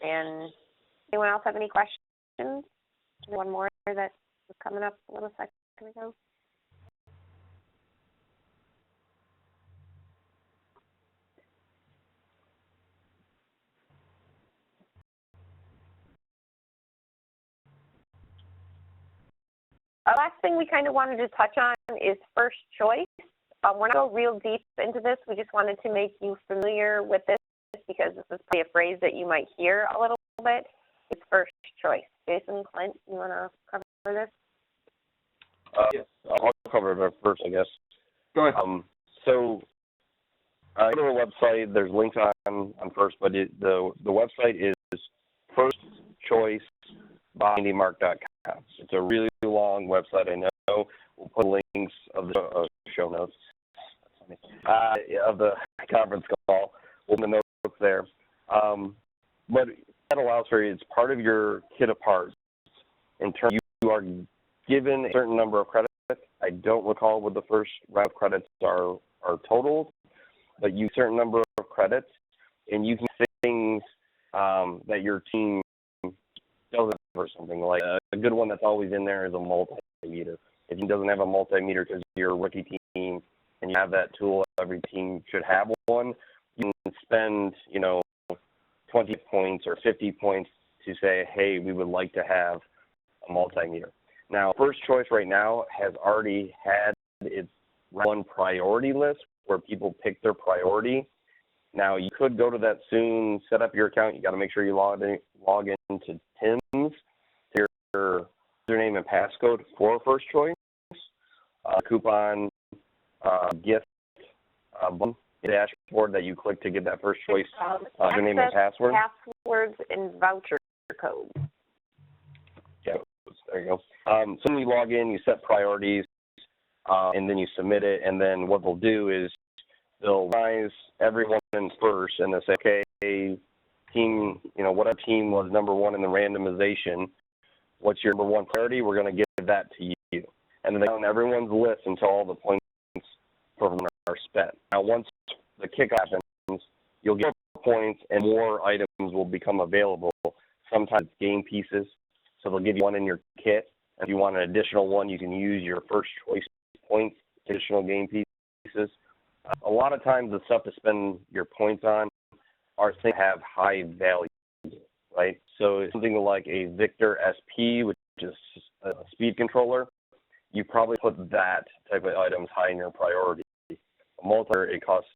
And anyone else have any questions? One more that was coming up a little second ago. Last thing we kind of wanted to touch on is first choice. We're not going to go real deep into this. We just wanted to make you familiar with this because this is probably a phrase that you might hear a little bit. It's first choice. Jason, Clint, you want to cover this? Yes, I'll cover it first, I guess. Go ahead. So, go to the website. There's links on first, but the website is firstchoicebyindymark.com. It's a really long website, I know. We'll put links of the show notes of the conference call. We'll put the notes there. But that allows for you, it's part of your kit of parts. In terms, you are given a certain number of credits. I don't recall what the first round of credits are totaled, but you certain number of credits, and you can say things that your team doesn't have or something. Like a good one that's always in there is a multimeter. If it doesn't have a multimeter because you're a rookie team and you have that tool, every team should have one. You can spend, 20 points or 50 points to say, hey, we would like to have a multimeter. Now, First Choice right now has already had its one priority list where people pick their priority. Now, you could go to that soon, set up your account. You got to make sure you log into Tim's, your username and passcode for First Choice. Coupon, gift, button, dashboard that you click to get that First Choice username and password. Passwords and voucher codes. Yeah, there you go. So when you log in, you set priorities, and then you submit it, and then what they'll do is they'll rise everyone in first, and they'll say, okay, team, whatever team was number one in the randomization, what's your number one priority? We're going to give that to you. And then they on everyone's list until all the points are spent. Now, once the kick happens, you'll get points and more items will become available. Sometimes game pieces, so they'll give you one in your kit. If you want an additional one, you can use your First Choice points, additional game pieces. A lot of times the stuff to spend your points on are things that have high value, right? So something like a Victor SP, which is a speed controller, you probably put that type of items high in your priority. A multimeter, it costs,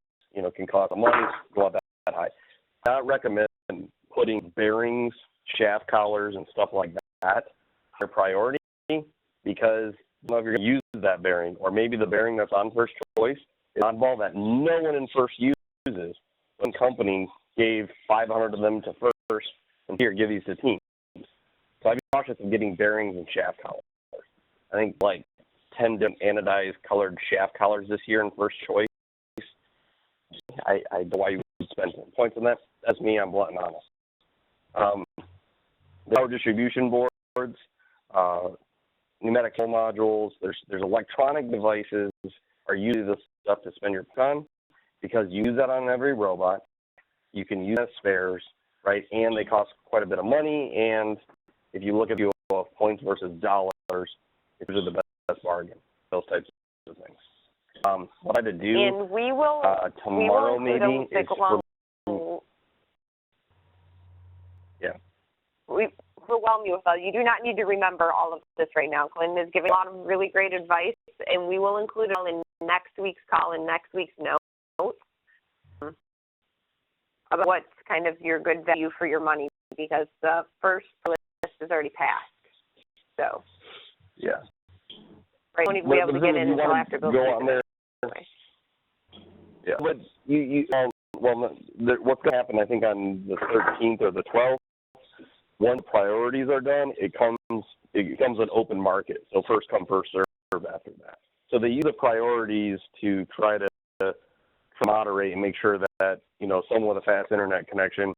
can cost money, you want that high. I not recommend putting bearings, shaft collars, and stuff like that your priority because if you're going to use that bearing, or maybe the bearing that's on First Choice is an oddball that no one in First uses. One company gave 500 of them to First, and here, give these to teams. So I'd be cautious of getting bearings and shaft collars. I think like 10 different anodized colored shaft collars this year in First Choice. I don't know why you would spend points on that. That's me, I'm blunt and honest. The power distribution boards, pneumatic control modules, there's electronic devices are usually the stuff to spend your on, because you use that on every robot. You can use as spares, right? And they cost quite a bit of money. And if you look at the points versus dollars, it's really the best bargain. Those types of things. What I had to do and we will tomorrow we will maybe is we overwhelm you with all. You do not need to remember all of this right now. Clinton is giving a lot of really great advice, and we will include it all in next week's call and next week's notes about what's kind of your good value for your money, because the first list is already passed. So yeah. Right, we won't even be able to get in until after those there. Yeah, but what's going to happen, I think, on the 13th or the 12th, once priorities are done, it becomes an open market. So first come, first serve after that. So they use the priorities to try to moderate and make sure that, someone with a fast internet connection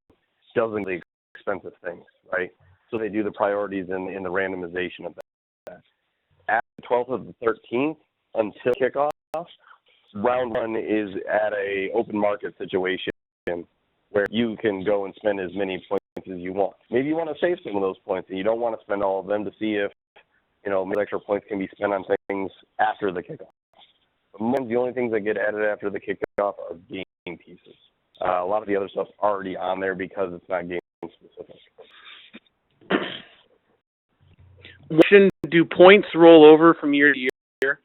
doesn't do expensive things, right? So they do the priorities in the randomization of that. After the 12th or the 13th, until kickoff, round one is at a open market situation where you can go and spend as many points as you want. Maybe you want to save some of those points and you don't want to spend all of them to see if, maybe extra points can be spent on things after the kickoff. But the only things that get added after the kickoff are game pieces. A lot of the other stuff's already on there because it's not game specific. Do points roll over from year to year?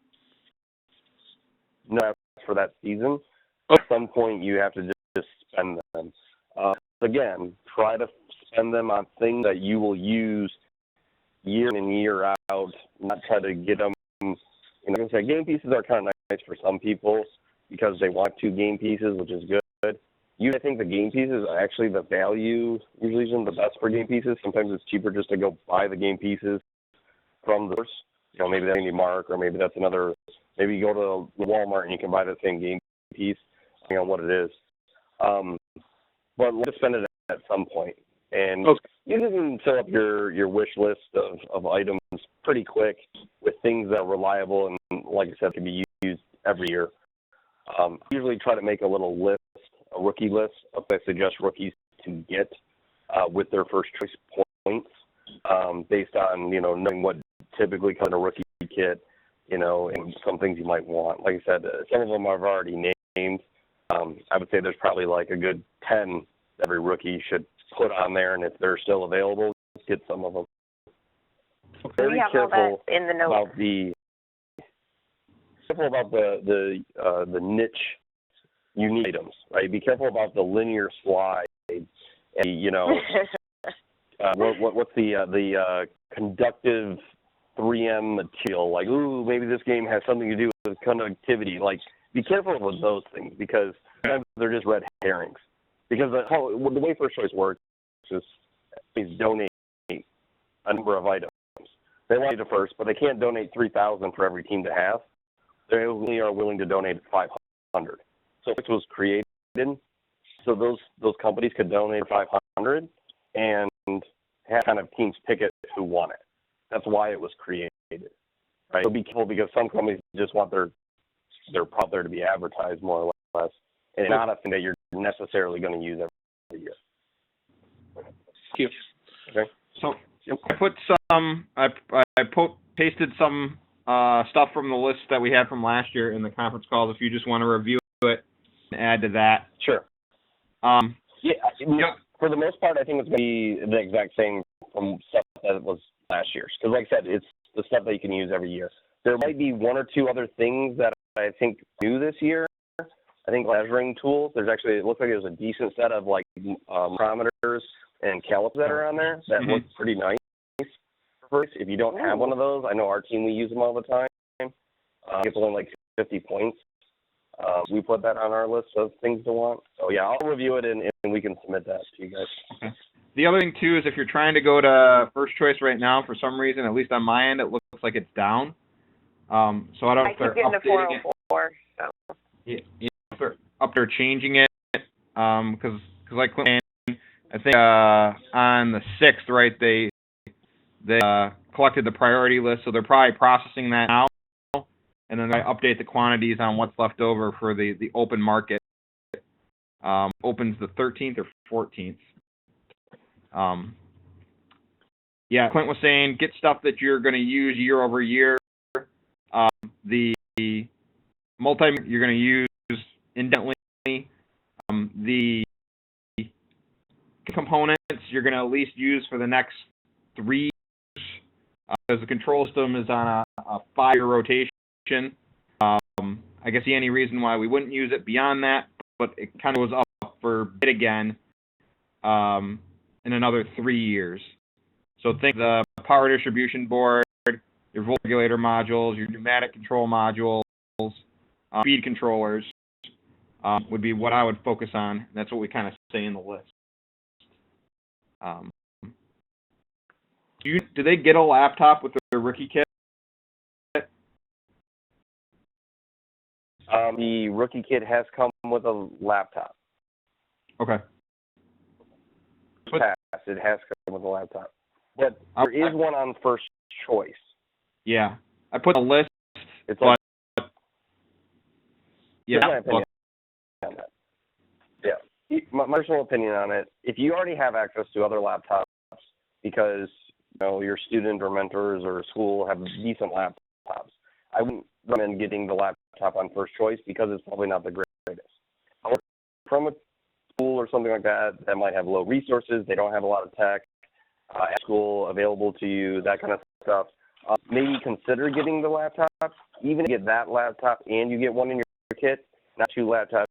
No, for that season. At some point, you have to just spend them. Again, try to spend them on things that you will use year in and year out. Not try to get them. Like I said, game pieces are kind of nice for some people because they want 2 game pieces, which is good. I think the game pieces are actually the value usually isn't the best for game pieces. Sometimes it's cheaper just to go buy the game pieces from the source. Maybe that's Andy Mark, or maybe that's another. Maybe you go to Walmart and you can buy the same game piece, depending on what it is. But let's spend it at some point. And you can fill up your wish list of items pretty quick with things that are reliable and, like I said, can be used every year. Usually try to make a little list, a rookie list of what I suggest rookies to get with their first choice points based on, knowing what typically comes in a rookie kit, and some things you might want. Like I said, some of them I've already named. I would say there's probably like a good 10 every rookie should put on there, and if they're still available, get some of them. Very careful in the notes. About the niche unique items, right? Be careful about the linear slide, and what's the conductive 3M material? Like, ooh, maybe this game has something to do with conductivity. Like, be careful with those things because sometimes they're just red herrings. Because the way First Choice works is donate a number of items. They want you to first, but they can't donate 3,000 for every team to have. They only are willing to donate 500. So it was created so those companies could donate 500 and have kind of teams pick it who want it. That's why it was created, right? So be careful because some companies just want their product there to be advertised more or less, and not a thing that you're necessarily going to use every year. Thank you. Okay. So I put pasted some stuff from the list that we had from last year in the conference calls. If you just want to review it and add to that. Sure. For the most part, I think it's going to be the exact same from stuff that it was last year's. Because like I said, it's the stuff that you can use every year. There might be 1 or 2 other things that I think new this year. I think measuring tools. It looks like there's a decent set of like micrometers and calipers that are on there that look pretty nice. First, if you don't have one of those, I know our team, we use them all the time. It's only like 50 points. We put that on our list of things to want. So yeah, I'll review it and we can submit that to you guys. Okay. The other thing too is if you're trying to go to First Choice right now, for some reason, at least on my end, it looks like it's down. So I don't know if they're updating it. So. Yeah, if they're up there changing it, because like Clinton, I think on the 6th, right, they collected the priority list, so they're probably processing that now, and then I update the quantities on what's left over for the open market. Opens the 13th or 14th. Yeah, Clint was saying get stuff that you're going to use year over year. The multi you're going to use indefinitely. The components you're going to at least use for the next 3 years, because the control system is on a 5-year rotation. I guess see any reason why we wouldn't use it beyond that, but it kind of was up for bid again in another 3 years. So think the power distribution board, your volt regulator modules, your pneumatic control modules, speed controllers would be what I would focus on. That's what we kind of say in the list. Do they get a laptop with their rookie kit? The rookie kit has come with a laptop. Okay. It has come with a laptop. But there is one on first choice. Yeah. I put a list. It's but, like, yeah. my opinion on that. Yeah. My personal opinion on it, if you already have access to other laptops because your student or mentors or school have decent laptops, I wouldn't recommend getting the laptop on first choice because it's probably not the greatest. From a school or something like that might have low resources, they don't have a lot of tech at school available to you, that kind of stuff. Maybe consider getting the laptop. Even if you get that laptop and you get one in your kit, not 2 laptops,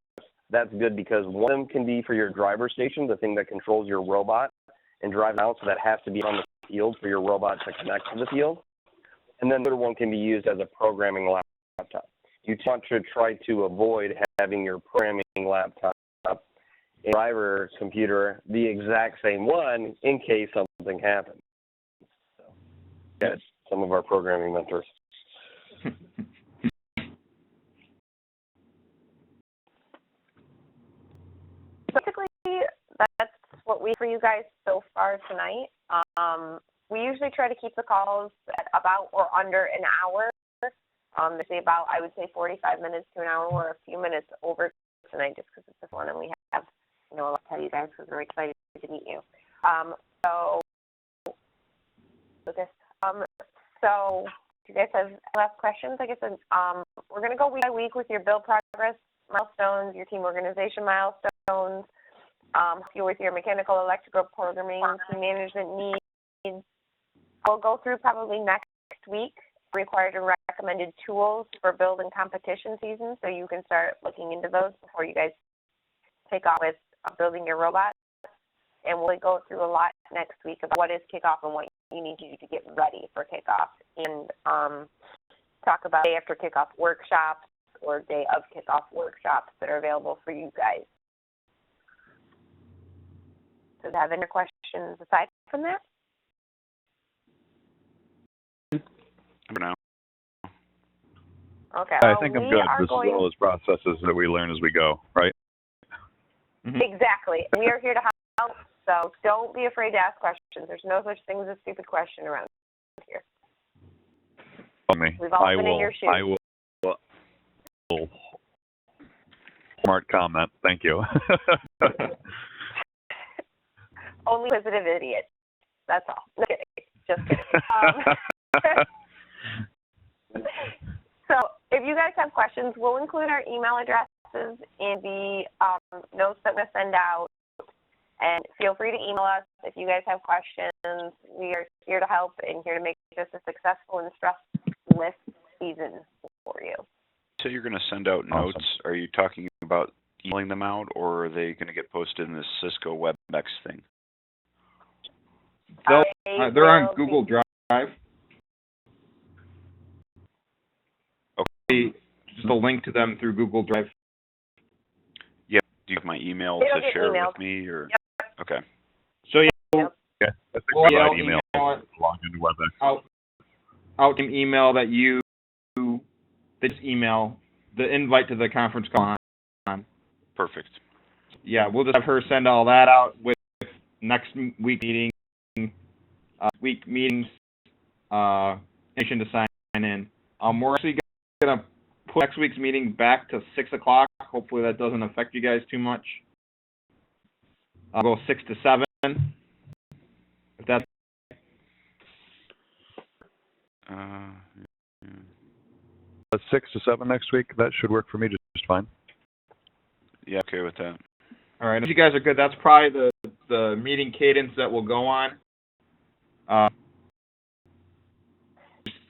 that's good because one of them can be for your driver station, the thing that controls your robot and drives out, so that has to be on the field for your robot to connect to the field. And then the other one can be used as a programming laptop. You want to try to avoid having your programming laptop and driver computer the exact same one in case something happens. So, yeah, some of our programming mentors. Basically, that's what we for you guys so far tonight. We usually try to keep the calls at about or under an hour. They say about, I would say, 45 minutes to an hour. We're a few minutes over tonight just because it's this one, and we have a lot to tell you guys because we're excited to meet you. So do you guys have last questions? I guess we're going to go week by week with your build progress milestones, your team organization milestones, help you with your mechanical, electrical programming, team management needs. We'll go through probably next week required and recommended tools for build and competition season, so you can start looking into those before you guys take off with building your robot. And we'll go through a lot next week about what is kickoff and what you need to do to get ready for kickoff, and talk about day after kickoff workshops or day of kickoff workshops that are available for you guys. So do you have any questions aside from that? For now. Okay. I think I'm good. This is all those processes that we learn as we go, right? Exactly. We are here to help, so don't be afraid to ask questions. There's no such thing as a stupid question around here. We've all been in your shoes. I will. Smart comment. Thank you. Only inquisitive idiots. That's all. No kidding. Just kidding. So if you guys have questions, we'll include our email addresses in the notes that we'll send out. And feel free to email us if you guys have questions. We are here to help and here to make this a successful and stressless season for you. So you're going to send out notes. Are you talking about emailing them out, or are they going to get posted in this Cisco WebEx thing? They're on Google Drive. Okay. Just a link to them through Google Drive. Yeah. Do you have my email to share with me, or? Yep. Okay. So yeah, I think we got email log into WebEx. Out an email that you email the invite to the conference call on. Perfect. Yeah, we'll just have her send all that out with next week meetings, information to sign in. We're actually gonna put next week's meeting back to 6 o'clock. Hopefully that doesn't affect you guys too much. I'll go 6 to 7. If that's Yeah. 6 to 7 next week. That should work for me just fine. Yeah, okay with that. all right. If you guys are good, that's probably the meeting cadence that we'll go on.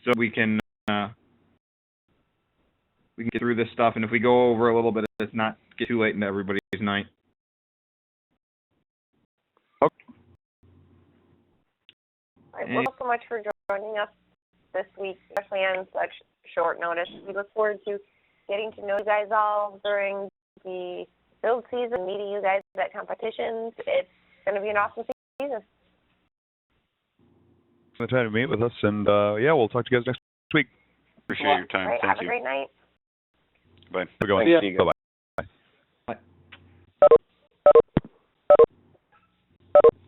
So we can get through this stuff, and if we go over a little bit, it's not get too late into everybody's night. All right, well, thanks so much for joining us this week, especially on such short notice. We look forward to getting to know you guys all during the build season, meeting you guys at competitions. It's going to be an awesome season. The time to meet with us, and yeah, we'll talk to you guys next week. Appreciate your time. All right, Thank have you. a great night. Bye. We're going. Thanks, you guys. Bye-bye.